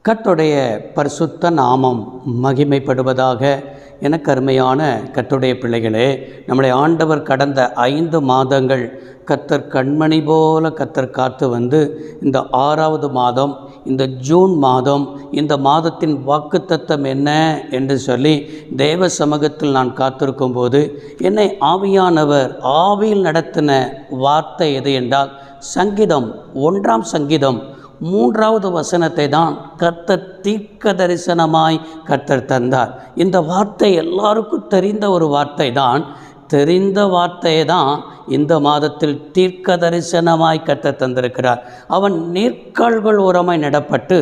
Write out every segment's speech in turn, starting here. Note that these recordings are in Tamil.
கர்த்தருடைய பரிசுத்த நாமம் மகிமைப்படுவதாக. எனக்கு அருமையான கர்த்தருடைய பிள்ளைகளே, நம்முடைய ஆண்டவர் கடந்த 5 மாதங்கள் கர்த்தர் கண்மணி போல கர்த்தர் காத்து வந்து இந்த 6வது மாதம், இந்த ஜூன் மாதம், இந்த மாதத்தின் வாக்குத்தத்தம் என்ன என்று சொல்லி தேவ சமூகத்தில் நான் காத்திருக்கும் போது என்னை ஆவியானவர் ஆவியில் நடத்தின வார்த்தை எது என்றால், சங்கீதம் 1ஆம் சங்கீதம் 3வது வசனத்தை தான் கர்த்தர் தீர்க்க தரிசனமாய் கர்த்தர் தந்தார். இந்த வார்த்தை எல்லாருக்கும் தெரிந்த ஒரு வார்த்தை தான். தெரிந்த வார்த்தையை தான் இந்த மாதத்தில் தீர்க்க தரிசனமாய் கர்த்தர் தந்திருக்கிறார். அவன் நீர்க்கால்கள் ஓரமாய் நடப்பட்டு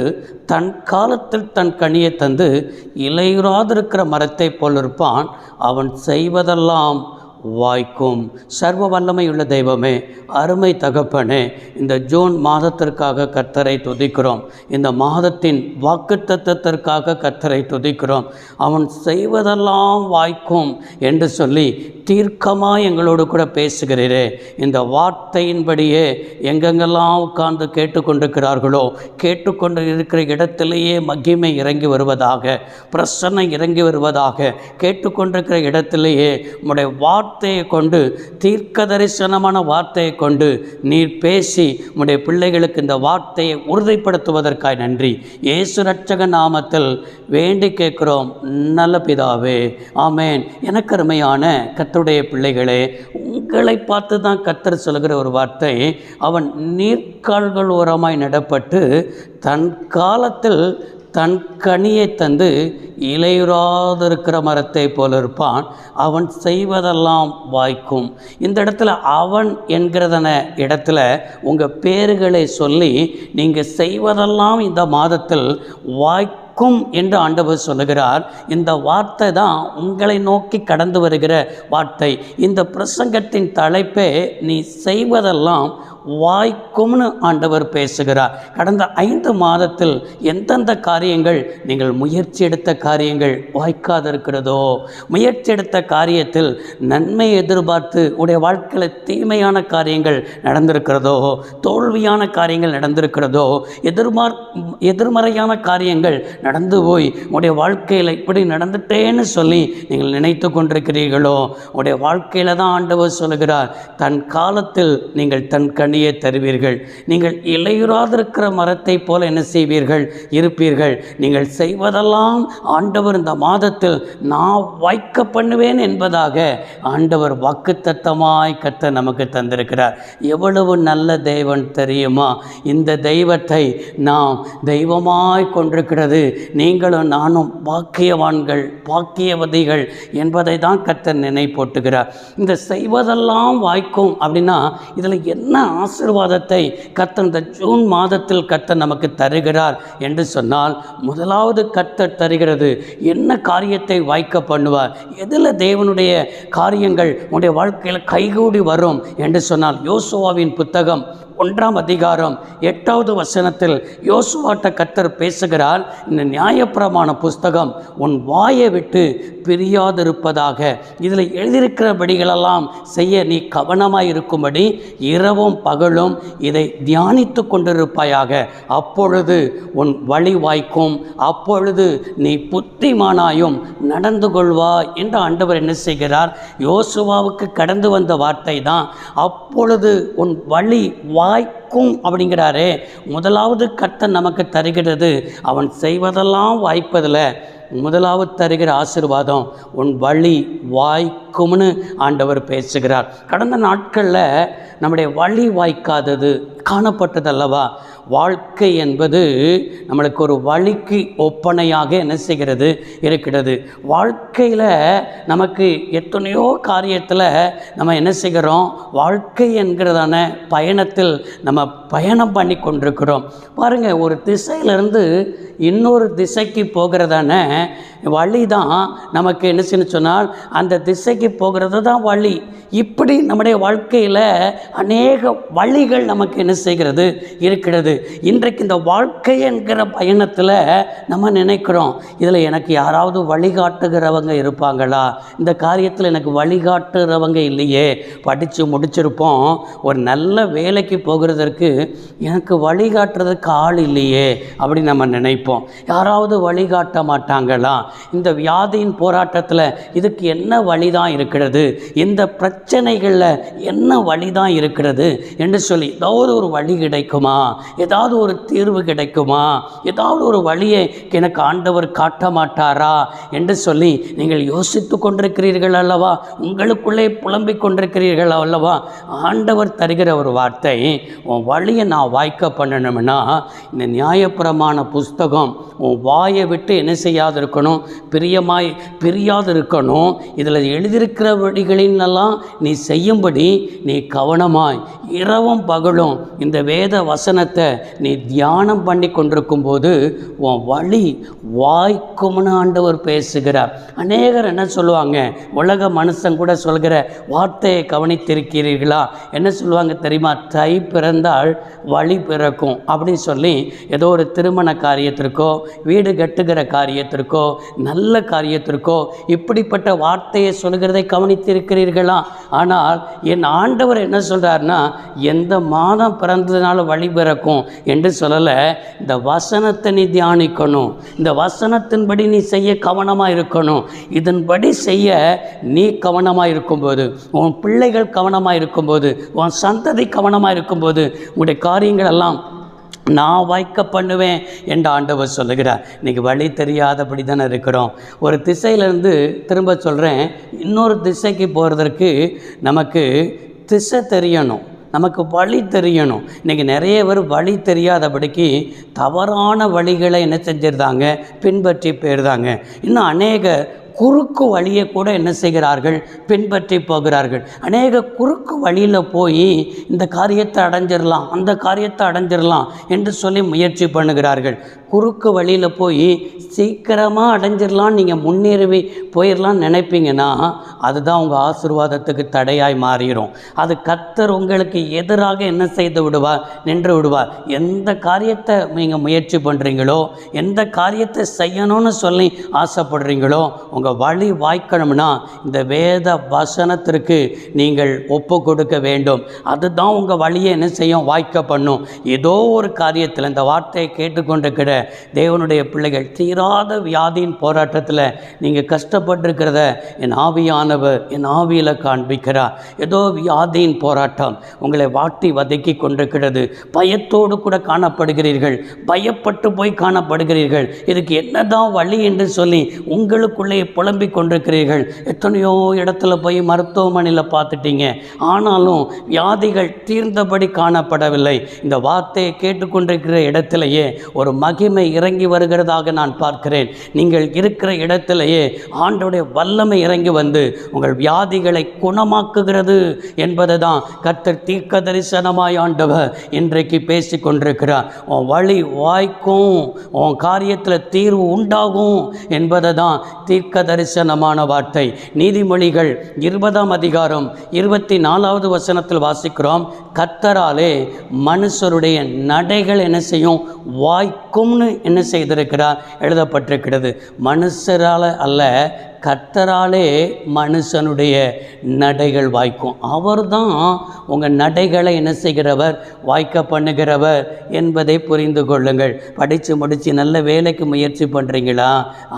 தன் காலத்தில் தன் கனியை தந்து இலையுறாதிருக்கிற மரத்தை போல் இருப்பான். அவன் செய்வதெல்லாம் வாய்க்கும். சர்வ வல்லமையுள்ள தெய்வமே, அருமை தகப்பனே, இந்த ஜூன் மாதத்திற்காக கர்த்தரை துதிக்கிறோம். இந்த மாதத்தின் வாக்குத்தத்தத்திற்காக கர்த்தரை துதிக்கிறோம். அவன் செய்வதெல்லாம் வாய்க்கும் என்று சொல்லி தீர்க்கமாக எங்களோடு கூட பேசுகிறீரே. இந்த வார்த்தையின்படியே எங்கெங்கெல்லாம் உட்கார்ந்து கேட்டுக்கொண்டிருக்கிறார்களோ, கேட்டுக்கொண்டு இருக்கிற இடத்திலேயே மகிமை இறங்கி வருவதாக, பிரசன்னம் இறங்கி வருவதாக, கேட்டுக்கொண்டிருக்கிற இடத்திலேயே உம்முடைய வார்த்தையை கொண்டு, தீர்க்க தரிசனமான வார்த்தையை கொண்டு நீர் பேசி உம்முடைய பிள்ளைகளுக்கு இந்த வார்த்தையை உறுதிப்படுத்துவதற்காக நன்றி. இயேசு இரட்சக நாமத்தில் வேண்டி கேட்கிறோம் நல்ல பிதாவே, ஆமேன். எனக்கு அருமையான கர்த்தருடைய பிள்ளைகளே, உங்களை பார்த்து தான் கர்த்தர் சொல்கிற ஒரு வார்த்தை, அவன் நீர்க்கால்கள் ஓரமாய் நடப்பட்டு தன் காலத்தில் தன் கனியை தந்து இலையுறாதிருக்கிற மரத்தை போல இருப்பான். அவன் செய்வதெல்லாம் வாய்க்கும். இந்த இடத்துல அவன் என்கிறதன இடத்துல உங்கள் பேர்களை சொல்லி நீங்கள் செய்வதெல்லாம் இந்த மாதத்தில் வாய்க்கும் என்று ஆண்டவர் சொல்லுகிறார். இந்த வார்த்தை தான் உங்களை நோக்கி கடந்து வருகிற வார்த்தை. இந்த பிரசங்கத்தின் தலைப்பே நீ செய்வதெல்லாம் வாய்க்கும்னு ஆண்டவர் பேசுகிறார். கடந்த 5 மாதத்தில் எந்தெந்த காரியங்கள் நீங்கள் முயற்சி எடுத்த காரியங்கள் வாய்க்காதிருக்கிறதோ, முயற்சி எடுத்த காரியத்தில் நன்மை எதிர்பார்த்து உடைய வாழ்க்கையில் தீமையான காரியங்கள் நடந்திருக்கிறதோ, தோல்வியான காரியங்கள் நடந்திருக்கிறதோ, எதிர்மறையான காரியங்கள் நடந்து போய் உடைய வாழ்க்கையில் இப்படி நடந்துட்டேன்னு சொல்லி நீங்கள் நினைத்து கொண்டிருக்கிறீர்களோ, உடைய வாழ்க்கையில் தான் ஆண்டவர் சொல்லுகிறார், தன் காலத்தில் நீங்கள் தன் கனியை தருவீர்கள். நீங்கள் இலையுறாதிருக்கிற மரத்தை போல என்ன செய்வீர்கள்? இருப்பீர்கள். நீங்கள் செய்வதெல்லாம் ஆண்டவர் இந்த மாதத்தில் நான் வாய்க்க பண்ணுவேன் என்பதாக ஆண்டவர் வாக்குத்தத்தமாய் கர்த்தர் நமக்கு தந்திருக்கிறார். எவ்வளவு நல்ல தெய்வன் தெரியுமா? இந்த தெய்வத்தை நாம் தெய்வமாய் கொண்டிருக்கிறது. நீங்களும் நானும் பாக்கியவான்கள், பாக்கியவதிகள் என்பதை தான் கர்த்தர் நினைப்பூட்டுகிறார். இந்த செய்வதெல்லாம் வாய்க்கும் அப்படின்னா இதில் என்ன ஆசீர்வாதத்தை கர்த்தர் இந்த ஜூன் மாதத்தில் கர்த்தர் நமக்கு தருகிறார் என்று சொன்னால், முதலாவது கர்த்தர் தருகிறது என்ன காரியத்தை வாய்க்க பண்ணுவார், எதில் தேவனுடைய காரியங்கள் உடைய வாழ்க்கையில் கைகூடி வரும் என்று சொன்னால், யோசுவாவின் புத்தகம் 1ஆம் அதிகாரம் 8வது வசனத்தில் யோசுவாட்ட கர்த்தர் பேசுகிறார். இந்த நியாயப்பிரமாண புஸ்தகம் உன் வாயை விட்டு பிரியாதிருப்பதாக. இதில் எழுதியிருக்கிறபடிகளெல்லாம் செய்ய நீ கவனமாய் இருக்கும்படி இரவும் பகலும் இதை தியானித்து கொண்டிருப்பாயாக. அப்பொழுது உன் வழி வாய்க்கும், அப்பொழுது நீ புத்திமானாயும் நடந்து கொள்வாய் என்று ஆண்டவர் என்ன செய்கிறார்? யோசுவாவுக்கு கடந்து வந்த வார்த்தை தான் அப்பொழுது உன் வழி வாய்க்கும் அப்படிங்கிறாரே. முதலாவது கர்த்தர் நமக்கு தருகிறது, அவன் செய்வதெல்லாம் வாய்ப்பதில் முதலாவது தருகிற ஆசீர்வாதம் உன் வழி வாய்க்கும்னு ஆண்டவர் பேசுகிறார். கடந்த நாட்களில் நம்முடைய வழி வாய்க்காதது காணப்பட்டதல்லவா? வாழ்க்கை என்பது நம்மளுக்கு ஒரு வழிக்கு ஒப்பனையாக என்ன செய்கிறது? இருக்கிறது. வாழ்க்கையில் நமக்கு எத்தனையோ காரியத்தில் நம்ம என்ன செய்கிறோம்? வாழ்க்கை என்கிறதான பயணத்தில் நம்ம பயணம் பண்ணி கொண்டிருக்கிறோம். பாருங்கள், ஒரு திசையிலிருந்து இன்னொரு திசைக்கு போகிறதான வழி தான் நமக்கு என்ன செய்யணும் சொன்னால் அந்த திசைக்கு போகிறது தான் வழி. இப்படி நம்முடைய வாழ்க்கையில் அநேக வழிகள் நமக்கு என்ன செய்கிறது இருக்கிறது. இன்றைக்கு இந்த வாழ்க்கை என்கிற பயணத்தில் நம்ம நினைக்கிறோம், இதில் எனக்கு யாராவது வழிகாட்டுகிறவங்க இருப்பாங்களா, இந்த காரியத்தில் எனக்கு வழிகாட்டுறவங்க இல்லையே, படித்து முடிச்சிருப்போம், ஒரு நல்ல வேலைக்கு போகிறதற்கு எனக்கு வழிகாட்டுறதுக்கு ஆள் இல்லையே அப்படி நம்ம நினைப்போம். யாராவது வழிகாட்ட மாட்டாங்களா, இந்த வியாதியின் போராட்டத்தில் இதுக்கு என்ன வழி தான் இருக்கிறது, இந்த பிரச்சனைகளில் என்ன வழி தான் இருக்கிறது என்று சொல்லி ஏதாவது ஒரு வழி கிடைக்குமா, ஏதாவது ஒரு தீர்வு கிடைக்குமா, ஏதாவது ஒரு வழியை எனக்கு ஆண்டவர் காட்ட மாட்டாரா என்று சொல்லி நீங்கள் யோசித்து கொண்டிருக்கிறீர்கள் அல்லவா, உங்களுக்குள்ளே புலம்பிக் கொண்டிருக்கிறீர்கள் அல்லவா. ஆண்டவர் தருகிற ஒரு வார்த்தை, உன் வழியை நான் வாய்க்க பண்ணணும்னா இந்த நியாயப்பிரமாண புஸ்தகம் உன் வாயை விட்டு என்ன செய்யாது இருக்கணும், பிரியாது இருக்கணும். இதில் எழுதியிருக்கிற வழிகளினெல்லாம் நீ செய்யும்படி நீ கவனமாய் இரவும் பகலும் இந்த வேத வசனத்தை நீ தியானம் பண்ணி கொண்டிருக்கும் போது உன் வழி வாய்க்கும்னு ஆண்டவர் பேசுகிறார். அநேகர் என்ன சொல்லுவாங்க, உலக மனுஷன் கூட சொல்கிற வார்த்தையை கவனித்திருக்கிறீர்களா, என்ன சொல்லுவாங்க தெரியுமா, தை பிறந்தால் வழி பிறக்கும் அப்படின்னு சொல்லி ஏதோ ஒரு திருமண காரியத்திற்கோ வீடு கட்டுகிற காரியத்திற்கோ நல்ல காரியத்திற்கோ இப்படிப்பட்ட வார்த்தையை சொல்கிறதை கவனித்திருக்கிறீர்களா. ஆனால் என் ஆண்டவர் என்ன சொல்கிறார்னா, எந்த மாதம் பிறந்ததுனால வழி பிறக்கும் என்று சொல்லலை. இந்த வசனத்தை நீ தியானிக்கணும், இந்த வசனத்தின்படி நீ செய்ய கவனமாக இருக்கணும். இதன்படி செய்ய நீ கவனமாக இருக்கும்போது, உன் பிள்ளைகள் கவனமாக இருக்கும்போது, உன் சந்ததி கவனமாக இருக்கும்போது உங்களுடைய காரியங்கள் எல்லாம் நான் வாய்க்க பண்ணுவேன் என்று ஆண்டவர் சொல்லுகிறார். இன்றைக்கி வழி தெரியாதபடி தானே இருக்கிறோம். ஒரு திசையிலேருந்து திரும்ப சொல்கிறேன், இன்னொரு திசைக்கு போகிறதற்கு நமக்கு திசை தெரியணும், நமக்கு வழி தெரியணும். இன்றைக்கி நிறைய பேர் வழி தெரியாதபடிக்கு தவறான வழிகளை என்ன செஞ்சிருந்தாங்க, பின்பற்றி போயிருந்தாங்க. இன்னும் அநேக குறுக்கு வழியை கூட என்ன செய்கிறார்கள், பின்பற்றி போகிறார்கள். அநேக குறுக்கு வழியில் போய் இந்த காரியத்தை அடைஞ்சிடலாம், அந்த காரியத்தை அடைஞ்சிடலாம் என்று சொல்லி முயற்சி பண்ணுகிறார்கள். குறுக்கு வழியில் போய் சீக்கிரமாக அடைஞ்சிடலாம், நீங்கள் முன்னேறி போயிடலான்னு நினைப்பீங்கன்னா அதுதான் உங்கள் ஆசீர்வாதத்துக்கு தடையாய் மாறிடும். அது கர்த்தர் உங்களுக்கு எதிராக என்ன செய்து விடுவார், நின்று விடுவார். எந்த காரியத்தை நீங்கள் முயற்சி பண்ணுறீங்களோ, எந்த காரியத்தை செய்யணும்னு சொல்லி ஆசைப்படுறீங்களோ, உங்கள் வழி வாய்க்கணும்னா இந்த வேத வசனத்திற்கு நீங்கள் ஒப்பு கொடுக்க வேண்டும். அதுதான் உங்கள் வழியை என்ன செய்யும், வாய்க்க பண்ணும். ஏதோ ஒரு காரியத்தில் இந்த வார்த்தையை கேட்டுக்கொண்டிருக்கிற தேவனுடைய பிள்ளைகள், தீராத வியாதியின் போராட்டத்தில் நீங்கள் கஷ்டப்பட்டிருக்கிறத என் ஆவியானவர் என் ஆவியில் காண்பிக்கிறார். ஏதோ வியாதியின் போராட்டம் உங்களை வாட்டி வதக்கி கொண்டிருக்கிறது, பயத்தோடு கூட காணப்படுகிறீர்கள், பயப்பட்டு போய் காணப்படுகிறீர்கள். இதுக்கு என்னதான் வழி என்று சொல்லி உங்களுக்குள்ளே புலம்பிக் கொண்டிருக்கிறீர்கள். எத்தனையோ இடத்துல போய் மருத்துவமனையில் பார்த்துட்டீங்க, ஆனாலும் வியாதிகள் தீர்ந்தபடி காணப்படவில்லை. இந்த வார்த்தையை கேட்டுக்கொண்டிருக்கிற இடத்திலேயே ஒரு மகிமை இறங்கி வருகிறதாக நான் பார்க்கிறேன். நீங்கள் இருக்கிற இடத்திலேயே ஆண்டவருடைய வல்லமை இறங்கி வந்து உங்கள் வியாதிகளை குணமாக்குகிறது என்பதை தான் கர்த்தர் தீர்க்க தரிசனமாய் ஆண்டவர் இன்றைக்கு பேசி கொண்டிருக்கிறார். உன் வழி வாய்க்கும், உன் காரியத்தில் தீர்வு உண்டாகும் என்பதை தான் தீர்க்க தரிசனமான வார்த்தை. நீதிமொழிகள் 20ஆம் அதிகாரம் 24வது வசனத்தில் வாசிக்கிறோம், கர்த்தராலே மனுஷருடைய நடைகள் என்ன செய்யும், வாய்க்கும்னு என்ன செய்திருக்கிறார், எழுதப்பட்டிருக்கிறது. மனுஷரால் அல்ல, கர்த்தராலே மனுஷனுடைய நடைகள் வாய்க்கும். அவர் தான் உங்கள் நடைகளை என்ன செய்கிறவர், வாய்க்க பண்ணுகிறவர் என்பதை புரிந்து கொள்ளுங்கள். படித்து முடித்து நல்ல வேலைக்கு முயற்சி பண்ணுறீங்களா,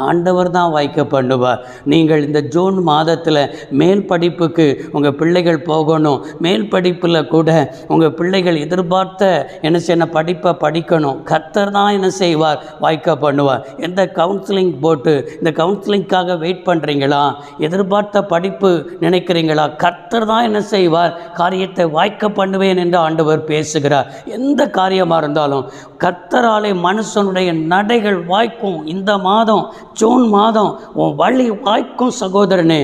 ஆண்டவர் தான் வாய்க்க பண்ணுவார். நீங்கள் இந்த ஜூன் மாதத்தில் மேல் படிப்புக்கு உங்கள் பிள்ளைகள் போகணும், மேல் படிப்பில் கூட உங்கள் பிள்ளைகள் எதிர்பார்த்த என்ன செய்யணும், படிப்பை படிக்கணும், கர்த்தர் தான் என்ன செய்வார், வாய்க்க பண்ணுவார். எந்த கவுன்சிலிங் போட்டு இந்த கவுன்சிலிங்காக வெயிட் பண்ணுறீங்களா? எதிர்பார்த்த படிப்பு நினைக்கிறீங்களா? கர்த்தர் தான் என்ன செய்வார்? காரியத்தை வாய்க்க பண்ணுவேன் என்று ஆண்டவர் பேசுகிறார். எந்த காரியமாக இருந்தாலும் கர்த்தராலே மனுஷனுடைய நடைகள் வாய்க்கும். இந்த மாதம் ஜூன் மாதம் உன் வழி வாய்க்கும் சகோதரனே,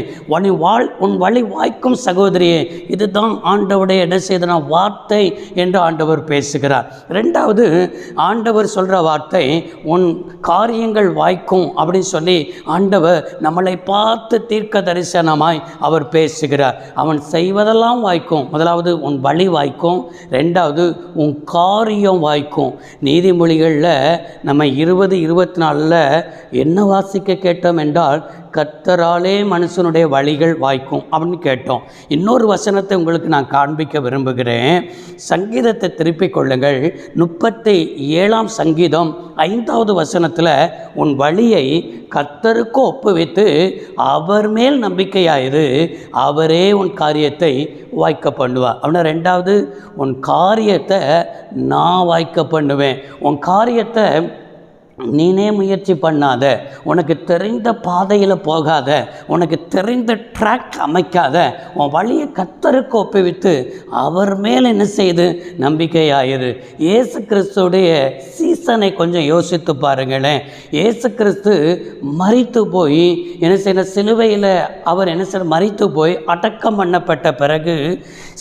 உன் வழி வாய்க்கும் சகோதரியே. இதுதான் ஆண்டவருடைய என்ன செய்தனா வார்த்தை என்று ஆண்டவர் பேசுகிறார். ரெண்டாவது ஆண்டவர் சொல்கிற வார்த்தை உன் காரியங்கள் வாய்க்கும் அப்படின்னு சொல்லி ஆண்டவர் நம்மளை பார்த்து தீர்க்க தரிசனமாய் அவர் பேசுகிறார். அவன் செய்வதெல்லாம் வாய்க்கும். முதலாவது உன் வழி வாய்க்கும், ரெண்டாவது உன் காரியம் வாய்க்கும். நீதிமொழிகளில் நம்ம 20-24 என்ன வாசிக்க கேட்டோம் என்றால், கர்த்தராலே மனுஷனுடைய வழிகள் வாய்க்கும் அப்படின்னு கேட்டோம். இன்னொரு வசனத்தை உங்களுக்கு நான் காண்பிக்க விரும்புகிறேன். சங்கீதத்தை திருப்பிக் கொள்ளுங்கள். 37ஆம் சங்கீதம் 5வது வசனத்தில் உன் வழியை கர்த்தருக்கு ஒப்புவித்து அவர் மேல் நம்பிக்கையாயிரு, அவரே உன் காரியத்தை வாய்க்க பண்ணுவார். அப்படின்னா ரெண்டாவது, உன் காரியத்தை நான் வாய்க்க பண்ணுவேன். உன் காரியத்தை நீனே முயற்சி பண்ணாத, உனக்கு தெரிந்த பாதையில் போகாத, உனக்கு தெரிந்த ட்ராக் அமைக்காத, உன் வழியை கர்த்தருக்கு ஒப்புவித்து அவர் மேல் என்ன செய்து நம்பிக்கையாயிரு. இயேசு கிறிஸ்துடைய சீசனை கொஞ்சம் யோசித்து பாருங்களேன். இயேசு கிறிஸ்து மரித்து போய் என்ன செய்ய, சிலுவையில் அவர் என்ன செய்ய மரித்து போய் அடக்கம் பண்ணப்பட்ட பிறகு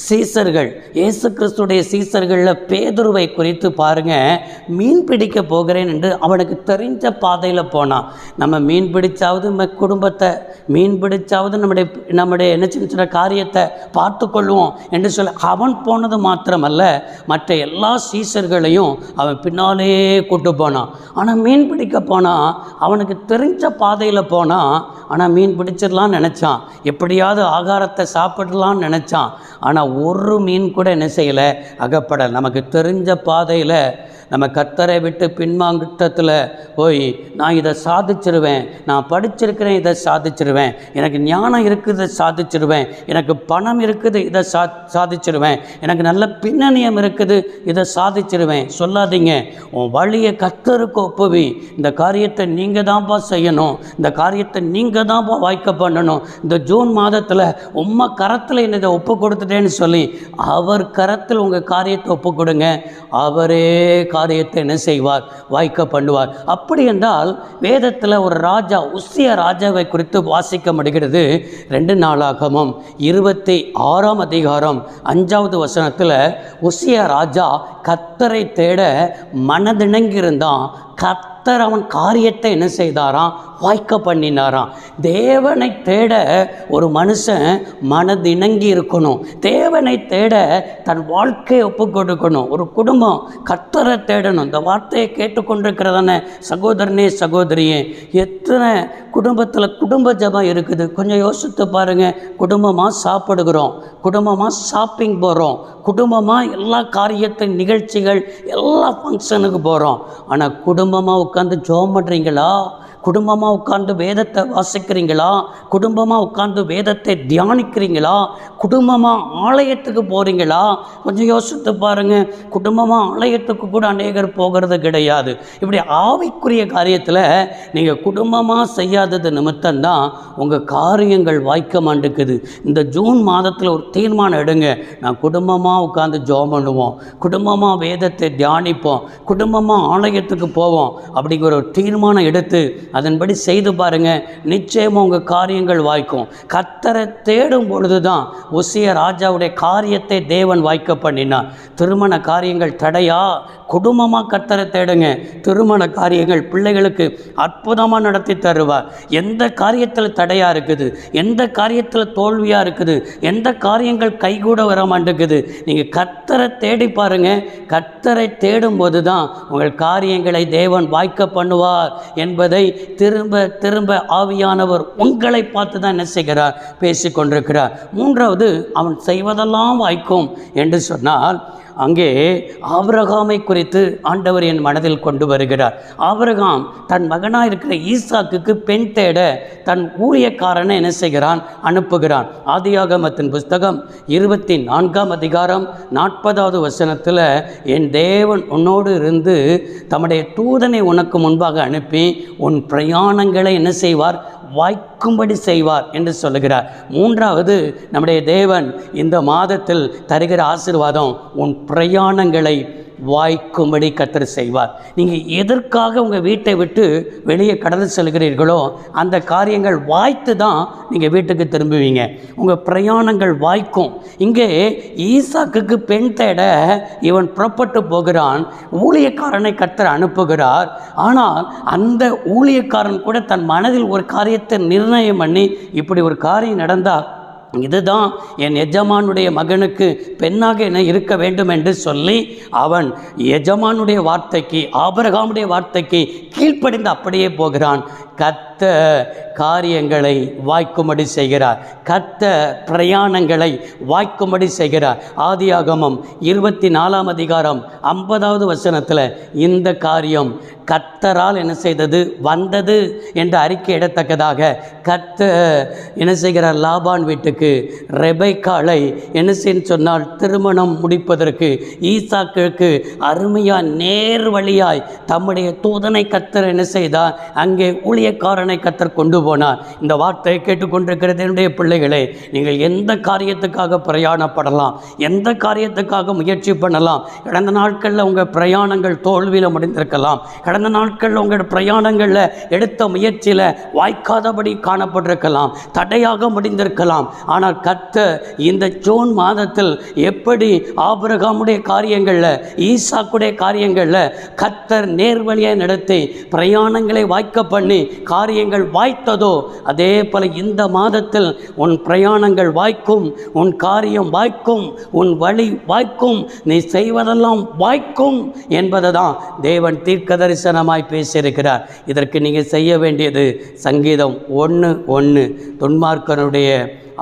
சீசர்கள், இயேசு கிறிஸ்துடைய சீசர்களில் பேதுருவை குறித்து பாருங்கள், மீன் பிடிக்க போகிறேன் என்று அவனுக்கு தெரிஞ்ச பாதையில் போனான். நம்ம மீன் பிடிச்சாவது குடும்பத்தை, மீன் பிடிச்சாவது நம்முடைய என்ன சின்ன காரியத்தை பார்த்து கொள்வோம் என்று சொல்ல அவன் போனது மாத்திரமல்ல, மற்ற எல்லா சீசர்களையும் அவன் பின்னாலே கூட்டு போனான். ஆனால் மீன் பிடிக்க போனான், அவனுக்கு தெரிஞ்ச பாதையில் போனான். ஆனால் மீன் பிடிச்சிடலான்னு நினச்சான், எப்படியாவது ஆகாரத்தை சாப்பிடலான்னு நினச்சான். ஆனால் ஒரு மீன் கூட என்ன செய்யலை, அகப்படலை. நமக்கு தெரிஞ்ச பாதையில் நம்ம கர்த்தரை விட்டு பின்மாங்கத்தில் போய் நான் இதை சாதிச்சிருவேன், நான் படிச்சிருக்கிறேன், இதை சாதிச்சிருவேன், எனக்கு ஞானம் இருக்குது, இதை சாதிச்சிருவேன், எனக்கு பணம் இருக்குது, இதை சாதிச்சிருவேன், எனக்கு நல்ல பின்னணியம் இருக்குது, இதை சாதிச்சிருவேன். சொல்லாதீங்க. உன் வழியை கர்த்தருக்கு ஒப்புவி. இந்த காரியத்தை நீங்கள் தான்ப்பா செய்யணும், இந்த காரியத்தை நீங்கள் தான்ப்பா வாய்க்க பண்ணணும். இந்த ஜூன் மாதத்தில் உம்மை கரத்தில் என்ன இதை ஒப்பு கொடுத்துட்டேன்னு சொல்லி அவர் கரத்தில் உங்கள் காரியத்தை ஒப்பு கொடுங்க. அவரே காரியத்தை என்ன செய்வார், வாய்க்க பண்ணுவார். அப்படி என்றால் வேதத்தில் ஒரு ராஜா, உசியா ராஜாவை குறித்து வாசிக்க முடிகிறது. 2 நாளாகமம் 26ஆம் அதிகாரம் 5வது வசனத்தில் உசியா ராஜா கர்த்தரை தேட மனதிணங்கியிருந்தான். கர்த்தர் அவன் காரியத்தை என்ன செய்தாராம், வாய்க்க பண்ணினாராம். தேவனை தேட ஒரு மனுஷன் மனதிணங்கி இருக்கணும். தேவனை தேட தன் வாழ்க்கையை ஒப்பு கொடுக்கணும். ஒரு குடும்பம் கர்த்தரை தேடணும். இந்த வார்த்தையை கேட்டுக்கொண்டிருக்கிறதான சகோதரனே, சகோதரியே, எத்தனை குடும்பத்தில் குடும்ப ஜபம் இருக்குது கொஞ்சம் யோசித்து பாருங்கள். குடும்பமாக சாப்பிடுகிறோம், குடும்பமாக ஷாப்பிங் போகிறோம், குடும்பமாக எல்லா காரியத்தை நிகழ்ச்சிகள் எல்லா ஃபங்க்ஷனுக்கு போகிறோம். ஆனால் குடும்பமாக உட்காந்து ஜெபம் பண்ணுறீங்களா? குடும்பமாக உட்கார்ந்து வேதத்தை வாசிக்கிறீங்களா? குடும்பமாக உட்கார்ந்து வேதத்தை தியானிக்கிறீங்களா? குடும்பமாக ஆலயத்துக்கு போகிறீங்களா? கொஞ்சம் யோசித்து பாருங்கள். குடும்பமாக ஆலயத்துக்கு கூட அநேகர் போகிறது கிடையாது. இப்படி ஆவிக்குரிய காரியத்தில் நீங்கள் குடும்பமாக செய்யாதது நிமித்தம்தான் உங்கள் காரியங்கள் வாய்க்க மாட்டேங்குது. இந்த ஜூன் மாதத்தில் ஒரு தீர்மானம் எடுங்க. நான் குடும்பமாக உட்கார்ந்து ஜெபம் பண்ணுவோம், குடும்பமாக வேதத்தை தியானிப்போம், குடும்பமாக ஆலயத்துக்கு போவோம் அப்படிங்கிற ஒரு தீர்மானம் எடுத்து அதன்படி செய்து பாருங்கள். நிச்சயமாக உங்கள் காரியங்கள் வாய்க்கும். கர்த்தரை தேடும் பொழுது தான் உசியா ராஜாவுடைய காரியத்தை தேவன் வாய்க்க பண்ணினார். திருமண காரியங்கள் தடையா? குடும்பமாக கர்த்தரை தேடுங்க. திருமண காரியங்கள் பிள்ளைகளுக்கு அற்புதமாக நடத்தி தருவார். எந்த காரியத்தில் தடையாக இருக்குது, எந்த காரியத்தில் தோல்வியாக இருக்குது, எந்த காரியங்கள் கைகூட வர மாட்டேங்குது, நீங்கள் கர்த்தரை தேடி பாருங்கள். கர்த்தரை தேடும்போது தான் உங்கள் காரியங்களை தேவன் வாய்க்க பண்ணுவார் என்பதை திரும்ப திரும்ப ஆவியானவர் உங்களை பார்த்து தான் என்ன செய்கிறார், பேசிக்கொண்டிருக்கிறார். மூன்றாவது, அவன் செய்வதெல்லாம் வாய்க்கும் என்று சொன்னால் அங்கே ஆபிரகாமை குறித்து ஆண்டவர் என் மனதில் கொண்டு வருகிறார். ஆபிரகாம் தன் மகனாக இருக்கிற ஈசாக்குக்கு பெண் தேட தன் ஊழியக்காரனை என்ன செய்கிறான், அனுப்புகிறான். ஆதியாகமத்தின் புஸ்தகம் 24ஆம் அதிகாரம் 40வது வசனத்தில், என் தேவன் உன்னோடு இருந்து தம்முடைய தூதனை உனக்கு முன்பாக அனுப்பி உன் பிரயாணங்களை என்ன செய்வார், வாய்க்கும்படி செய்வார் என்று சொல்லுகிறார். மூன்றாவது, நம்முடைய தேவன் இந்த மாதத்தில் தருகிற ஆசீர்வாதம், உன் பிரயாணங்களை வாய்க்கும்படி கர்த்தர் செய்வார். நீங்கள் எதற்காக உங்கள் வீட்டை விட்டு வெளியே கடந்து செல்கிறீர்களோ அந்த காரியங்கள் வாய்த்து தான் நீங்கள் வீட்டுக்கு திரும்புவீங்க. உங்கள் பிரயாணங்கள் வாய்க்கும். இங்கே ஈசாக்குக்கு பெண் தேட இவன் புறப்பட்டு போகிறான். ஊழியக்காரனை கர்த்தர் அனுப்புகிறார். ஆனால் அந்த ஊழியக்காரன் கூட தன் மனதில் ஒரு காரியத்தை நிர்ணயம் பண்ணி, இப்படி ஒரு காரியம் நடந்தால் இதுதான் என் எஜமானுடைய மகனுக்கு பெண்ணாக என்ன இருக்க வேண்டும் என்று சொல்லி அவன் எஜமானுடைய வார்த்தைக்கு, ஆபிரகாமுடைய வார்த்தைக்கு கீழ்ப்படிந்து அப்படியே போகிறான். கர்த்தர் காரியங்களை வாய்க்கும்படி செய்கிறார். கர்த்தர் பிரயாணங்களை வாய்க்கும்படி செய்கிறார். ஆதியாகமம் 24 அதிகாரம் 50வது வசனத்தில் இந்த காரியம் கர்த்தரால் என்ன செய்தது, வந்தது என்று அறிக்கையிடத்தக்கதாக கர்த்தர் என்ன செய்கிறார், லாபான் வீட்டுக்கு ரெபெக்காளை என்ன செய்ய சொன்னால் திருமணம் முடிப்பதற்கு ஈசாக்குக்கு அருமையாக நேர் வழியாய் தம்முடைய தூதனை கர்த்தர் என்ன செய்தார், அங்கே ஊழியக்காரனை கர்த்தர் கொண்டு போனார். இந்த வார்த்தையை கேட்டுக்கொண்டிருக்கிறது என்னுடைய பிள்ளைகளே, நீங்கள் எந்த காரியத்துக்காக பிரயாணப்படலாம், எந்த காரியத்துக்காக முயற்சி பண்ணலாம். கடந்த நாட்களில் உங்கள் பிரயாணங்கள் தோல்வியில் முடிந்திருக்கலாம். கடந்த நாட்களில் உங்கள் பிரயாணங்களில் எடுத்த முயற்சியில் வாய்க்காதபடி காணப்பட்டிருக்கலாம், தடையாக முடிந்திருக்கலாம். ஆனால் கர்த்தர் இந்த ஜூன் மாதத்தில் எப்படி ஆபிரகாமுடைய காரியங்களில், ஈசாக்குடைய காரியங்களில் கர்த்தர் நேர்வழியை நடத்தி பிரயாணங்களை வாய்க்க பண்ணி காரியங்கள் வாய்த்ததோ, அதே போல இந்த மாதத்தில் உன் பிரயாணங்கள் வாய்க்கும், உன் காரியம் வாய்க்கும், உன் வழி வாய்க்கும், நீ செய்வதெல்லாம் வாய்க்கும் என்பதை தான் தேவன் தீர்க்க தரிசனமாய் பேசியிருக்கிறார். இதற்கு நீங்கள் செய்ய வேண்டியது சங்கீதம் 1:1, துன்மார்க்கனுடைய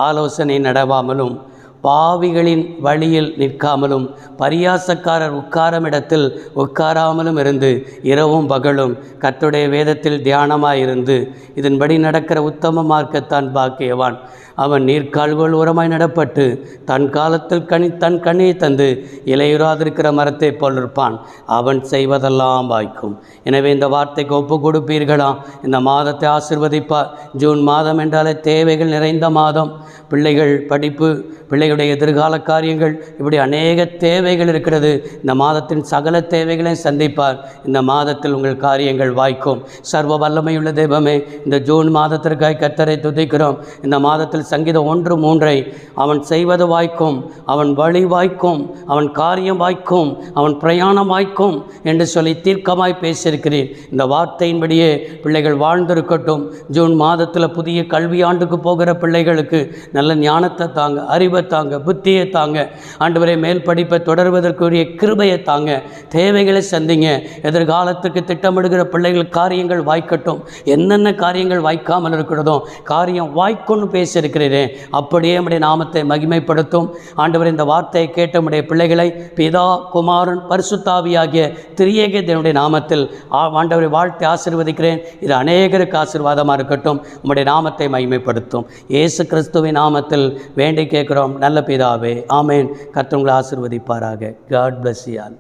ஆலோசனை நடவாமலும் பாவிகளின் வழியில் நிற்காமலும் பரியாசக்காரர் உட்காரும் இடத்தில் உட்காராமலும் இருந்து இரவும் பகலும் கர்த்தருடைய வேதத்தில் தியானமாயிருந்து இதன்படி நடக்கிற உத்தம மார்க்கத்தான் பாக்கியவான். அவன் நீர்க்கால்கள் உரமாய் நடப்பட்டு தன் காலத்தில் தன் கனியை தந்து இலையுறாதிருக்கிற மரத்தை போல் இருப்பான். அவன் செய்வதெல்லாம் வாய்க்கும். எனவே இந்த வார்த்தைக்கு ஒப்பு கொடுப்பீர்களா? இந்த மாதத்தை ஆசீர்வதிப்பார். ஜூன் மாதம் என்றாலே தேவைகள் நிறைந்த மாதம். பிள்ளைகள் படிப்பு, பிள்ளைகளுடைய எதிர்கால காரியங்கள், இப்படி அநேக தேவைகள் இருக்கிறது. இந்த மாதத்தின் சகல தேவைகளையும் சந்திப்பார். இந்த மாதத்தில் உங்கள் காரியங்கள் வாய்க்கும். சர்வ வல்லமையுள்ள தெய்வமே, இந்த ஜூன் மாதத்திற்காக கர்த்தரை துதிக்கிறோம். இந்த மாதத்தில் சங்கீதம் 1:3 அவன் செய்வது வாய்க்கும், அவன் வழி வாய்க்கும், அவன் காரியம் வாய்க்கும், அவன் பிரயாணம் வாய்க்கும் என்று சொல்லி தீர்க்கமாய் பேசியிருக்கிறேன். இந்த வார்த்தையின்படியே பிள்ளைகள் வாழ்ந்திருக்கட்டும். ஜூன் மாதத்தில் புதிய கல்வியாண்டுக்கு போகிற பிள்ளைகளுக்கு நல்ல ஞானத்தை தாங்க, அறிவை தாங்க, புத்தியை தாங்க. ஆண்டவரே, மேல் படிப்பை தொடர்வதற்குரிய கிருபையை தாங்க. தேவைகளை சந்திங்க. எதிர்காலத்துக்கு திட்டமிடுகிற பிள்ளைகள் காரியங்கள் வாய்க்கட்டும். என்னென்ன காரியங்கள் வாய்க்காமல் இருக்கிறதோ காரியம் வாய்க்கும்னு பேசியிருக்கிறேன். அப்படியே நம்முடைய நாமத்தை மகிமைப்படுத்தும். ஆண்டவர், இந்த வார்த்தையை கேட்ட நம்முடைய பிள்ளைகளை பிதா, குமாரன், பரிசுத்தாவியாகிய திரியேக தேவனுடைய நாமத்தில் ஆண்டவரை வாழ்த்தை ஆசீர்வதிக்கிறேன். இது அநேகருக்கு ஆசீர்வாதமாக இருக்கட்டும். உம்முடைய நாமத்தை மகிமைப்படுத்தும். இயேசு கிறிஸ்துவின் நாமத்தில் வேண்டி கேட்கிறோம் நல்ல பிதாவே, ஆமேன். கர்த்தர் உங்களை ஆசீர்வதிப்பாராக. God bless you all.